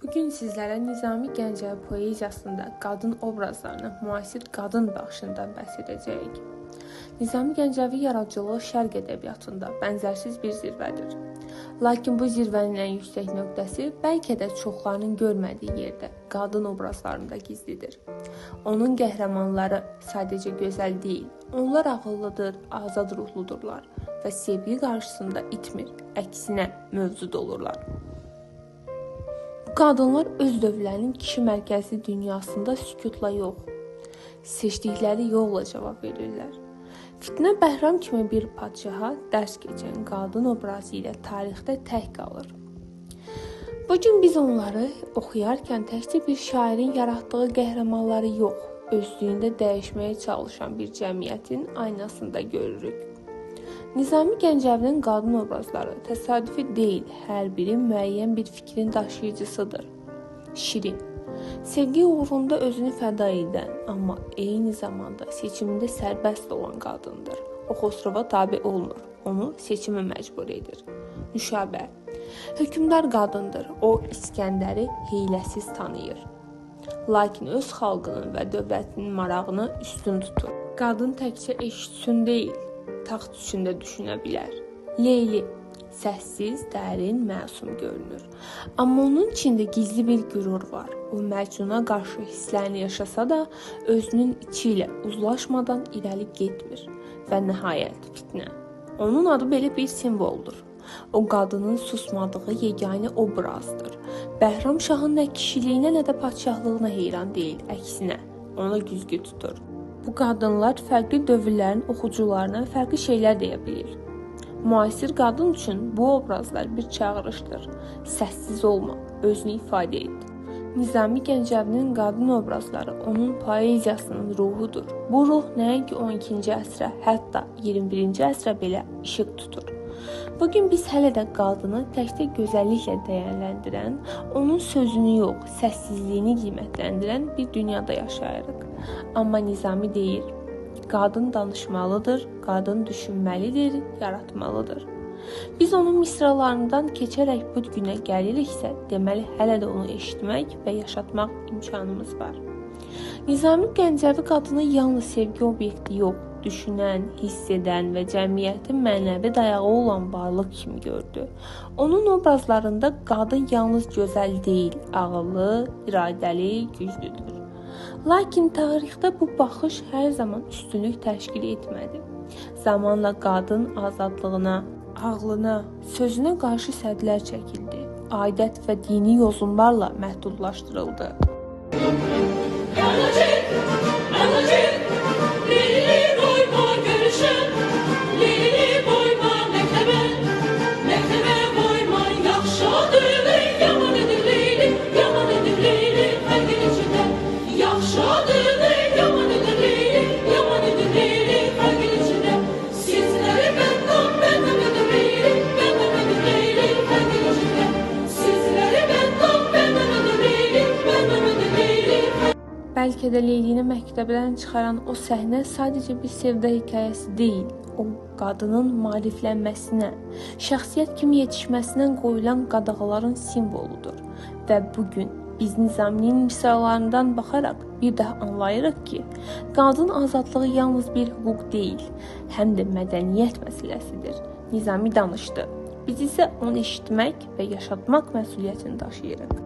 Bugün sizlərə Nizami Gəncəvi poeziyasında qadın obrazlarına müasir qadın baxışından bəhs edəcəyik. Nizami Gəncəvi yaradıcılığı şərq ədəbiyyatında bənzərsiz bir zirvədir. Lakin bu zirvənin ən yüksək nöqtəsi bəlkə də çoxlarının görmədiyi yerdə qadın obrazlarında gizlidir. Onun qəhrəmanları sadəcə gözəl deyil, onlar ağıllıdır, azad ruhludurlar və sevgi qarşısında itmir, əksinə mövcud olurlar. Qadınlar öz dövrlərinin kişi mərkəzli dünyasında sükutla yox, seçdikləri yolla cavab verirlər. Fitnə Bəhram kimi bir padşaha dərs keçən qadın obrazı ilə tarixdə tək qalır. Bugün biz onları oxuyarkən təkcə bir şairin yaratdığı qəhrəmanları yox, özlüyündə dəyişməyə çalışan bir cəmiyyətin aynasında görürük. Nizami Gəncəvinin qadın obrazları təsadüfi deyil, hər biri müəyyən bir fikrin daşıyıcısıdır. Şirin, sevgi uğrunda özünü fəda edən, amma eyni zamanda seçimində sərbəst olan qadındır. O Xosrova tabe olmur, onu seçimə məcbur edir. Nüşabə, hökmdar qadındır, o İskəndəri hiyləsiz tanıyır. Lakin öz xalqının və dövlətinin marağını üstün tutur. Qadın təkcə eşq üçün deyil, taxt üçün də düşünə bilər. Leyli, səssiz, dərin, məsum görünür. Amma onun içində gizli bir qürur var. O Məcnuna qarşı hisslərini yaşasa da, özünün içi ilə uzlaşmadan irəli getmir. Və nəhayət fitnə. Onun adı belə bir simvoldur. O qadının susmadığı yeganə obrazdır. Bəhram Şahın nə kişiliyinə, nə də padşahlığına heyran deyil, əksinə ona güzgü tutur. Bu qadınlar fərqli dövrlərin oxucularına fərqli şeylər deyə bilir. Müasir qadın üçün bu obrazlar bir çağırışdır. Səssiz olma, özünü ifadə et. Nizami Gəncəvinin qadın obrazları onun poeziyasının ruhudur. Bu ruh nəinki 12-ci əsrə, hətta 21-ci əsrə belə işıq tutur. Bugün biz hələ də qadını təkcə gözəlliklə dəyərləndirən, onun sözünü yox, səssizliyini qiymətləndirən bir dünyada yaşayırıq. Amma Nizami deyir, qadın danışmalıdır, qadın düşünməlidir, yaratmalıdır. Biz onun misralarından keçərək bu günə gəliriksə, deməli hələ də onu eşitmək və yaşatmaq imkanımız var. Nizami Gəncəvi qadını yalnız sevgi obyekti yox, düşünən, hiss edən və cəmiyyətin mənəvi dayağı olan varlıq kimi gördü. Onun obrazlarında qadın yalnız gözəl deyil, ağıllı, iradəli, güclüdür. Lakin tarixdə bu baxış hər zaman üstünlük təşkil etmədi. Zamanla qadın azadlığına, ağlına, sözünə qarşı sədlər çəkildi. Adət və dini yozumlarla məhdudlaşdırıldı. Bəlkə də Leylini məktəbdən çıxaran o səhnə sadəcə bir sevda hekayəsi deyil, o qadının maariflənməsinə, şəxsiyyət kimi yetişməsinə qoyulan qadağaların simvoludur. Və bugün biz Nizaminin misralarından baxaraq bir daha anlayırıq ki, qadın azadlığı yalnız bir hüquq deyil, həm də mədəniyyət məsələsidir. Nizami danışdı. Biz isə onu eşitmək və yaşatmaq məsuliyyətini daşıyırıq.